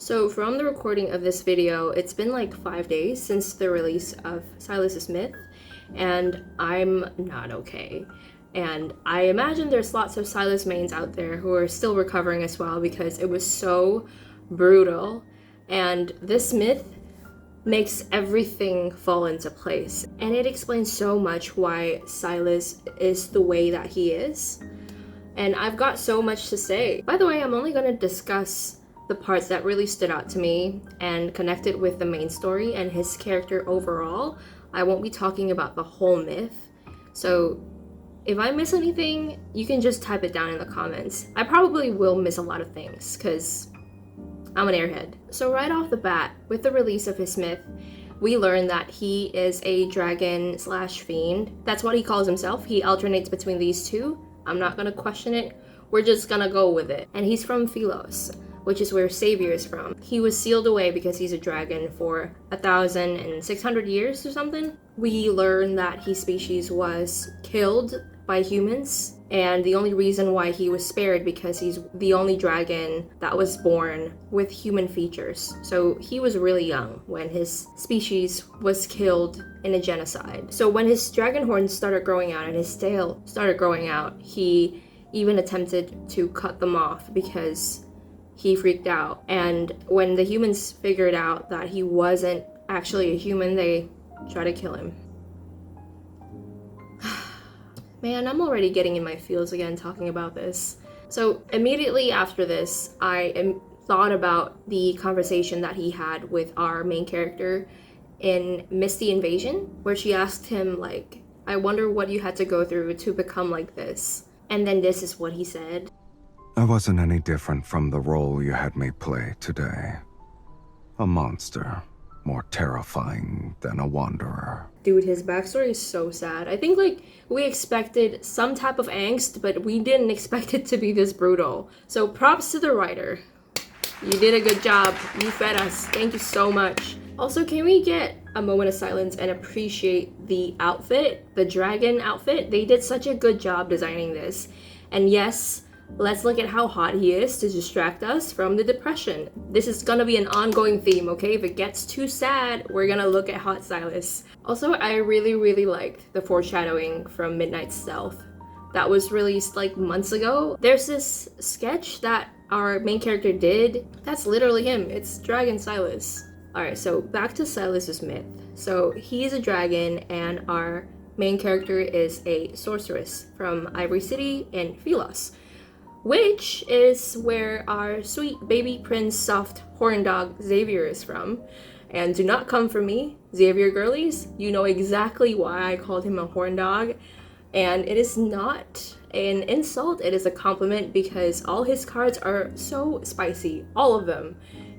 So from the recording of this video, it's been like 5 days since the release of Silas's myth, and I'm not okay. And I imagine there's lots of Silas mains out there who are still recovering as well because it was so brutal. And this myth makes everything fall into place. And it explains so much why Silas is the way that he is. And I've got so much to say. By the way, I'm only going to discuss the parts that really stood out to me and connected with the main story and his character overall. I won't be talking about the whole myth. So if I miss anything, you can just type it down in the comments. I probably will miss a lot of things because I'm an airhead. So right off the bat, with the release of his myth, we learn that he is a dragon slash fiend. That's what he calls himself. He alternates between these two. I'm not gonna question it. We're just gonna go with it. And he's from Sylus, which is where Savior is from. He was sealed away because he's a dragon for 1,600 years or something. We learn that his species was killed by humans, and the only reason why he was spared because he's the only dragon that was born with human features. So he was really young when his species was killed in a genocide. So when his dragon horns started growing out and his tail started growing out, he even attempted to cut them off because he freaked out. And when the humans figured out that he wasn't actually a human, they tried to kill him. Man, I'm already getting in my feels again talking about this. So immediately after this, I thought about the conversation that he had with our main character in Misty Invasion, where she asked him, like, I wonder what you had to go through to become like this. And then this is what he said. I wasn't any different from the role you had me play today. A monster, more terrifying than a wanderer. Dude, his backstory is so sad. I think, like, we expected some type of angst, but we didn't expect it to be this brutal. So props to the writer. You did a good job. You fed us. Thank you so much. Also, can we get a moment of silence and appreciate the outfit, the dragon outfit? They did such a good job designing this. And yes, let's look at how hot he is to distract us from the depression. This is gonna be an ongoing theme, okay? If it gets too sad, we're gonna look at hot Silas. Also, I really liked the foreshadowing from Midnight Stealth that was released like months ago. There's this sketch that our main character did. That's literally him. It's Dragon Silas. Alright, so back to Silas's myth. So he's a dragon and our main character is a sorceress from Ivory City in Sylus, which is where our sweet baby prince soft horn dog Xavier is from. And do not come for me, Xavier girlies. You know exactly why I called him a horn dog. And it is not an insult, it is a compliment because all his cards are so spicy, all of them.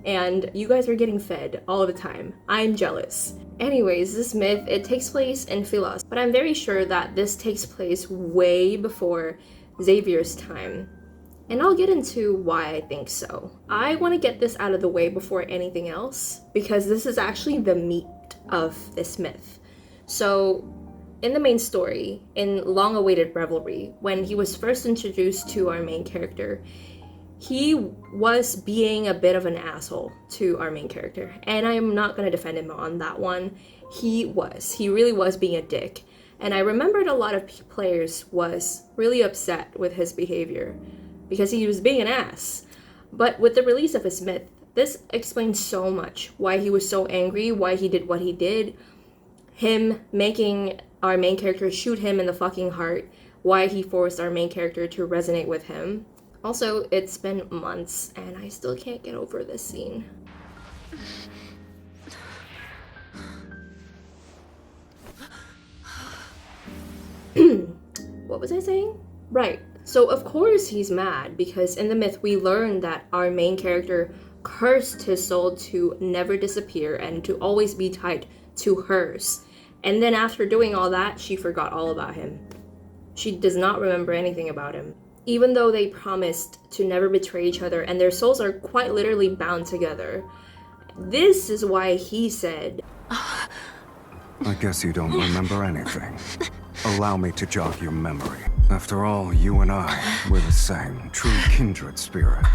And you guys are getting fed all the time. I'm jealous. Anyways, this myth, it takes place in Sylus, but I'm very sure that this takes place way before Xavier's time. And I'll get into why I think so. I want to get this out of the way before anything else, because this is actually the meat of this myth. So, in the main story, in Long-Awaited Revelry, when he was first introduced to our main character, he was being a bit of an asshole to our main character. And I am not going to defend him on that one. He really was being a dick. And I remembered a lot of players was really upset with his behavior, because he was being an ass. But with the release of his myth, this explains so much why he was so angry, why he did what he did, him making our main character shoot him in the fucking heart, why he forced our main character to resonate with him. Also, it's been months and I still can't get over this scene. What was I saying? Right. So of course he's mad because in the myth we learn that our main character cursed his soul to never disappear and to always be tied to hers. And then after doing all that, she forgot all about him. She does not remember anything about him. Even though they promised to never betray each other and their souls are quite literally bound together. This is why he said, I guess you don't remember anything. Allow me to jog your memory. After all, you and I, we're the same, true kindred spirits.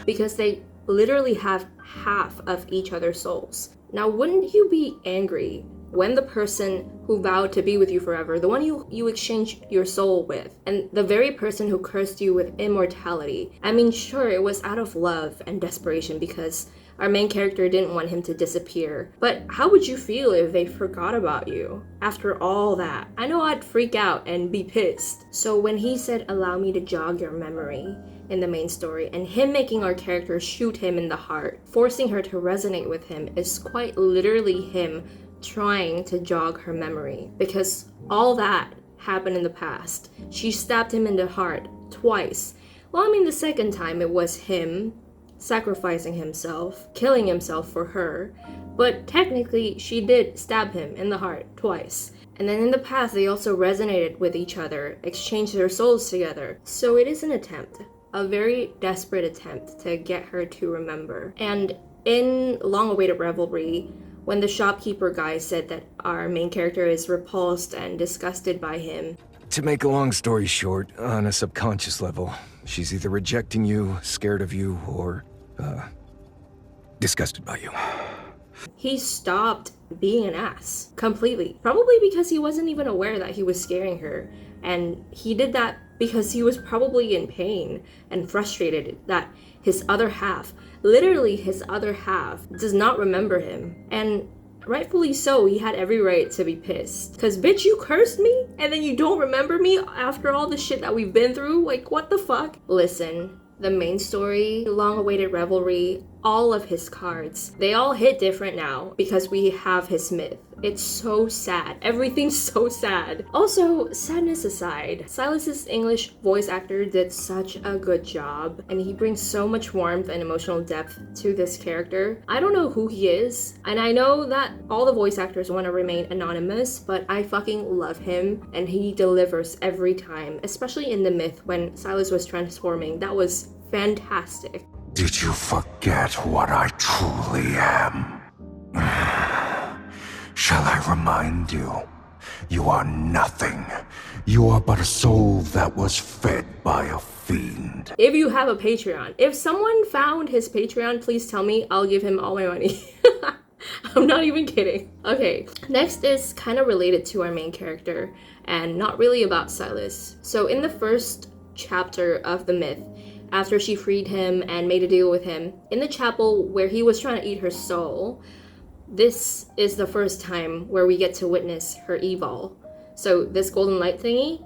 Because they literally have half of each other's souls. Now, wouldn't you be angry when the person who vowed to be with you forever, the one you exchanged your soul with, and the very person who cursed you with immortality, I mean, sure, it was out of love and desperation because our main character didn't want him to disappear, but how would you feel if they forgot about you after all that? I know I'd freak out and be pissed. So when he said, "Allow me to jog your memory," in the main story, and him making our character shoot him in the heart, forcing her to resonate with him, is quite literally him trying to jog her memory, because all that happened in the past. She stabbed him in the heart twice. Well, I mean, the second time it was him sacrificing himself, killing himself for her, but technically she did stab him in the heart twice. And then in the past they also resonated with each other, exchanged their souls together. So it is an attempt, a very desperate attempt to get her to remember. And in Long-Awaited Revelry, when the shopkeeper guy said that our main character is repulsed and disgusted by him. To make a long story short, on a subconscious level, she's either rejecting you, scared of you, or, disgusted by you. He stopped being an ass completely. Probably because he wasn't even aware that he was scaring her. And he did that because he was probably in pain and frustrated that his other half, literally his other half, does not remember him. And rightfully so, he had every right to be pissed. Cause bitch, you cursed me and then you don't remember me after all the shit that we've been through? Like, what the fuck? Listen, the main story, Long-Awaited Revelry, all of his cards, they all hit different now because we have his myth. It's so sad. Everything's so sad. Also, sadness aside, Silas's English voice actor did such a good job, and he brings so much warmth and emotional depth to this character. I don't know who he is, and I know that all the voice actors want to remain anonymous, but I fucking love him, and he delivers every time, especially in the myth when Silas was transforming. That was fantastic. Did you forget what I truly am? Shall I remind you? You are nothing. You are but a soul that was fed by a fiend. If you have a Patreon, if someone found his Patreon, please tell me. I'll give him all my money. I'm not even kidding. Okay, next is kind of related to our main character and not really about Silas. So in the first chapter of the myth, after she freed him and made a deal with him, in the chapel where he was trying to eat her soul, this is the first time where we get to witness her Evol. So this golden light thingy,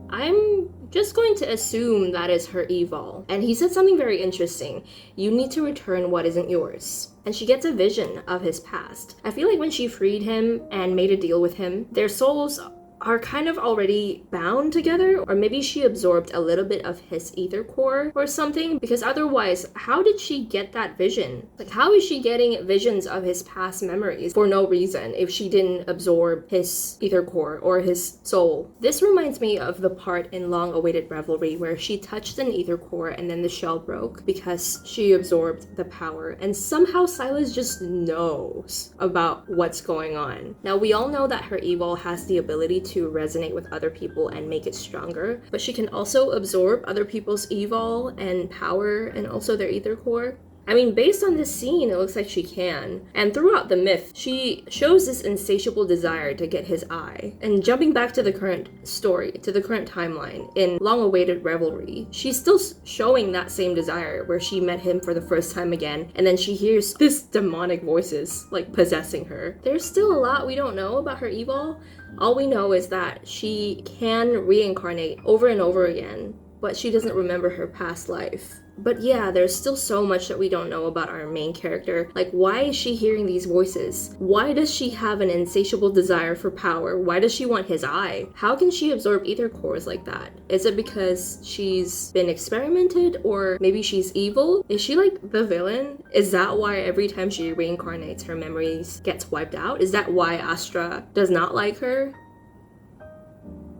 I'm just going to assume that is her Evol. And he said something very interesting. You need to return what isn't yours. And she gets a vision of his past. I feel like when she freed him and made a deal with him, their souls are kind of already bound together, or maybe she absorbed a little bit of his ether core or something, because otherwise, how did she get that vision? Like, how is she getting visions of his past memories for no reason if she didn't absorb his ether core or his soul? This reminds me of the part in Long-Awaited Revelry where she touched an ether core and then the shell broke because she absorbed the power, and somehow Silas just knows about what's going on. Now, we all know that her Evol has the ability to resonate with other people and make it stronger, but she can also absorb other people's Evol and power and also their ether core. I mean, based on this scene, it looks like she can. And throughout the myth, she shows this insatiable desire to get his eye. And jumping back to the current story, to the current timeline, in Long-Awaited Revelry, she's still showing that same desire where she met him for the first time again, and then she hears this demonic voices, like, possessing her. There's still a lot we don't know about her Evol. All we know is that she can reincarnate over and over again, but she doesn't remember her past life. But yeah, there's still so much that we don't know about our main character. Like, why is she hearing these voices? Why does she have an insatiable desire for power? Why does she want his eye? How can she absorb ether cores like that? Is it because she's been experimented, or maybe she's evil? Is she like the villain? Is that why every time she reincarnates, her memories gets wiped out? Is that why Astra does not like her?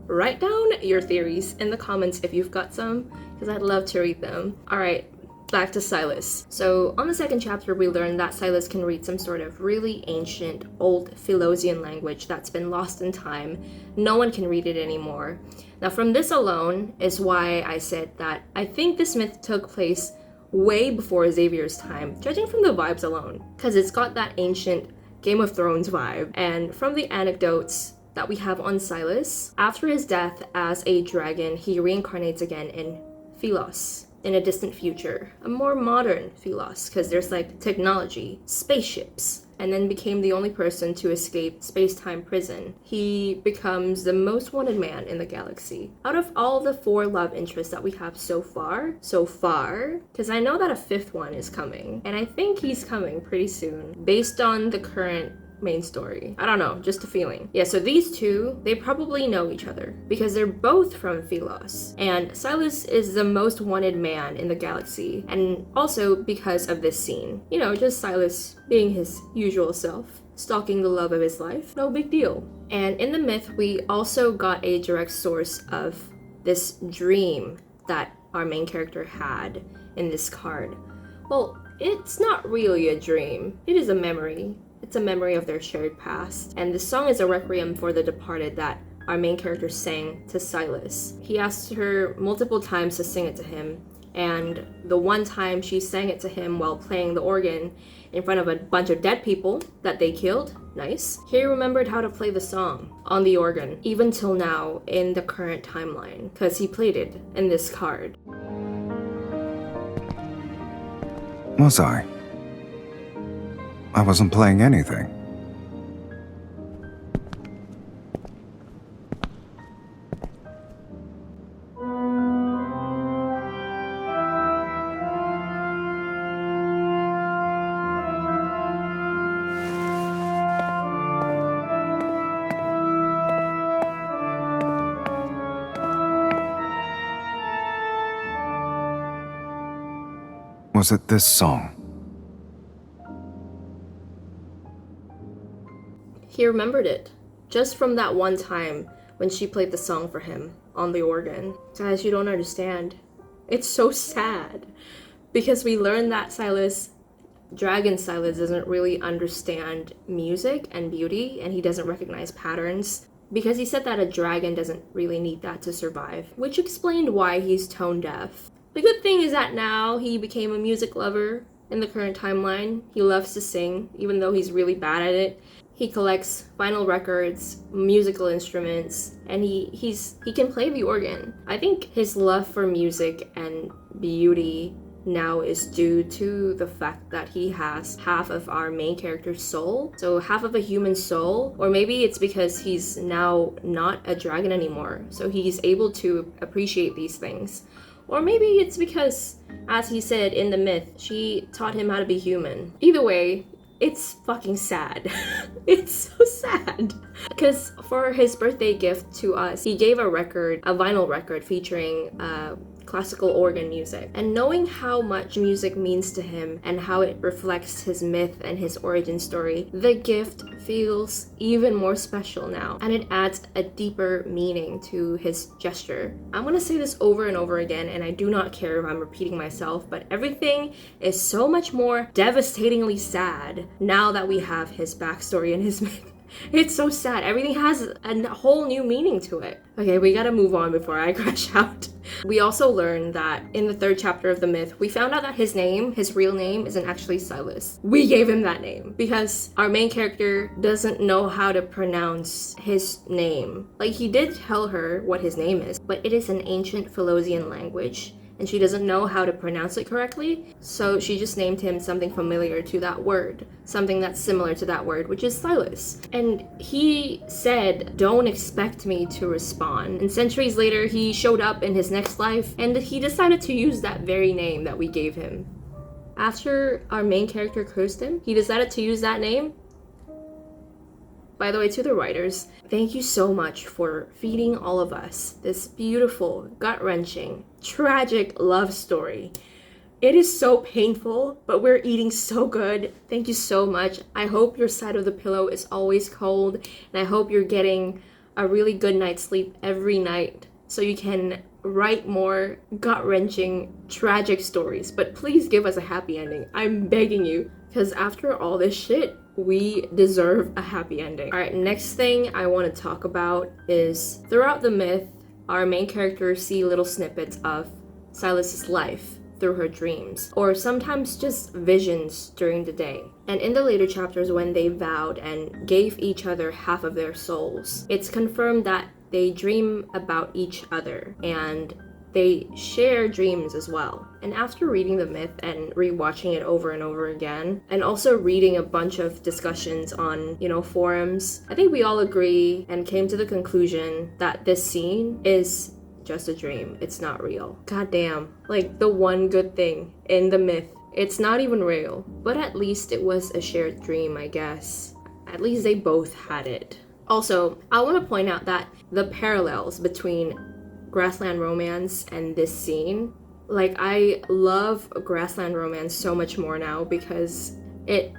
Write down your theories in the comments if you've got some, because I'd love to read them. Alright, back to Silas. So on the second chapter, we learn that Silas can read some sort of really ancient, old Philosian language that's been lost in time. No one can read it anymore. Now from this alone is why I said that I think this myth took place way before Xavier's time, judging from the vibes alone, because it's got that ancient Game of Thrones vibe. And from the anecdotes that we have on Silas, after his death as a dragon, he reincarnates again in Philos in a distant future, a more modern Philos, because there's like technology, spaceships, and then became the only person to escape space-time prison. He becomes the most wanted man in the galaxy. Out of all the 4 love interests that we have so far, because I know that a 5th one is coming, and I think he's coming pretty soon, based on the current main story. I don't know, just a feeling. Yeah, so these two, they probably know each other because they're both from Philos. And Silas is the most wanted man in the galaxy, and also because of this scene. You know, just Silas being his usual self, stalking the love of his life, no big deal. And in the myth, we also got a direct source of this dream that our main character had in this card. Well, it's not really a dream, it is a memory. It's a memory of their shared past, and the song is a requiem for the departed that our main character sang to Silas. He asked her multiple times to sing it to him, and the one time she sang it to him while playing the organ in front of a bunch of dead people that they killed, nice, he remembered how to play the song on the organ, even till now in the current timeline, because he played it in this card. Was I? I wasn't playing anything. Was it this song? He remembered it, just from that one time when she played the song for him on the organ. Guys, you don't understand. It's so sad, because we learned that Dragon Silas doesn't really understand music and beauty, and he doesn't recognize patterns, because he said that a dragon doesn't really need that to survive, which explained why he's tone deaf. The good thing is that now he became a music lover in the current timeline. He loves to sing, even though he's really bad at it. He collects vinyl records, musical instruments, and he can play the organ. I think his love for music and beauty now is due to the fact that he has half of our main character's soul, so half of a human soul, or maybe it's because he's now not a dragon anymore, so he's able to appreciate these things. Or maybe it's because, as he said in the myth, she taught him how to be human. Either way, it's fucking sad. It's so sad. Because for his birthday gift to us, he gave a vinyl record featuring classical organ music. And knowing how much music means to him and how it reflects his myth and his origin story, the gift feels even more special now. And it adds a deeper meaning to his gesture. I'm gonna say this over and over again, and I do not care if I'm repeating myself, but everything is so much more devastatingly sad now that we have his backstory and his myth. It's so sad. Everything has a whole new meaning to it. Okay, we gotta move on before I crash out. We also learned that in the 3rd chapter of the myth, we found out that his real name, isn't actually Silas. We gave him that name because our main character doesn't know how to pronounce his name. Like, he did tell her what his name is, but it is an ancient Philosian language, and she doesn't know how to pronounce it correctly, so she just named him something familiar to that word, something that's similar to that word, which is Silas. And he said, "Don't expect me to respond." And centuries later, he showed up in his next life, and he decided to use that very name that we gave him. After our main character cursed him, he decided to use that name. By the way, to the writers, thank you so much for feeding all of us this beautiful, gut-wrenching, tragic love story. It is so painful, but we're eating so good. Thank you so much. I hope your side of the pillow is always cold, and I hope you're getting a really good night's sleep every night so you can write more gut-wrenching, tragic stories. But please give us a happy ending. I'm begging you, because after all this shit, we deserve a happy ending. Alright, next thing I want to talk about is throughout the myth, our main characters see little snippets of Silas's life through her dreams, or sometimes just visions during the day. And in the later chapters, when they vowed and gave each other half of their souls, it's confirmed that they dream about each other and they share dreams as well. And after reading the myth and rewatching it over and over again, and also reading a bunch of discussions on, forums, I think we all agree and came to the conclusion that this scene is just a dream. It's not real. God damn. Like, the one good thing in the myth, it's not even real. But at least it was a shared dream, I guess. At least they both had it. Also, I want to point out that the parallels between Grassland Romance and this scene, like, I love Grassland Romance so much more now because it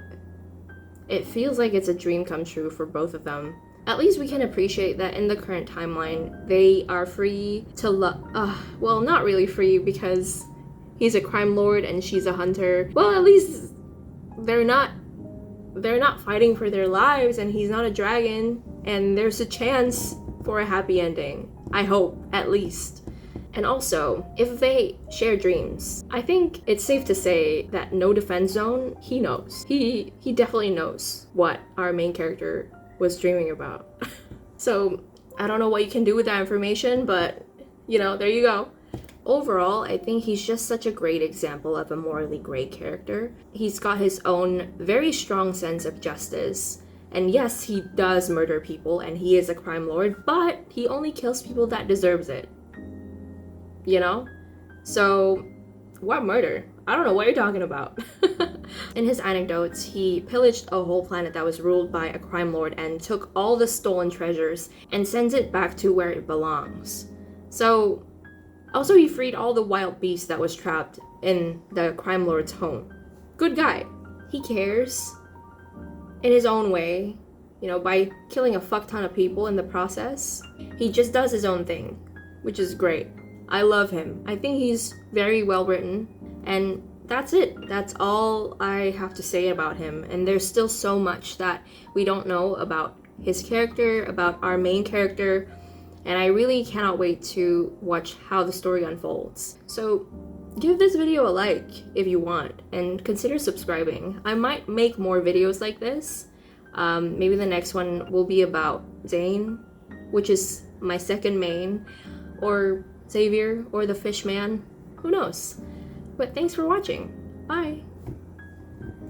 feels like it's a dream come true for both of them. At least we can appreciate that in the current timeline, they are free to love. Well, not really free because he's a crime lord and she's a hunter. Well, at least they're not fighting for their lives and he's not a dragon, and there's a chance for a happy ending. I hope, at least. And also, if they share dreams, I think it's safe to say that No Defense Zone, he knows. He definitely knows what our main character was dreaming about. So, I don't know what you can do with that information, but, there you go. Overall, I think he's just such a great example of a morally gray character. He's got his own very strong sense of justice. And yes, he does murder people and he is a crime lord, but he only kills people that deserves it. So, what murder? I don't know what you're talking about. In his anecdotes, he pillaged a whole planet that was ruled by a crime lord and took all the stolen treasures and sends it back to where it belongs. So, also he freed all the wild beasts that was trapped in the crime lord's home. Good guy. He cares in his own way, by killing a fuck ton of people in the process. He just does his own thing, which is great. I love him. I think he's very well written, and that's it. That's all I have to say about him. And there's still so much that we don't know about his character, about our main character, and I really cannot wait to watch how the story unfolds. So give this video a like if you want, and consider subscribing. I might make more videos like this. Maybe the next one will be about Zane, which is my second main, or Xavier, or the Fishman. Who knows? But thanks for watching. Bye!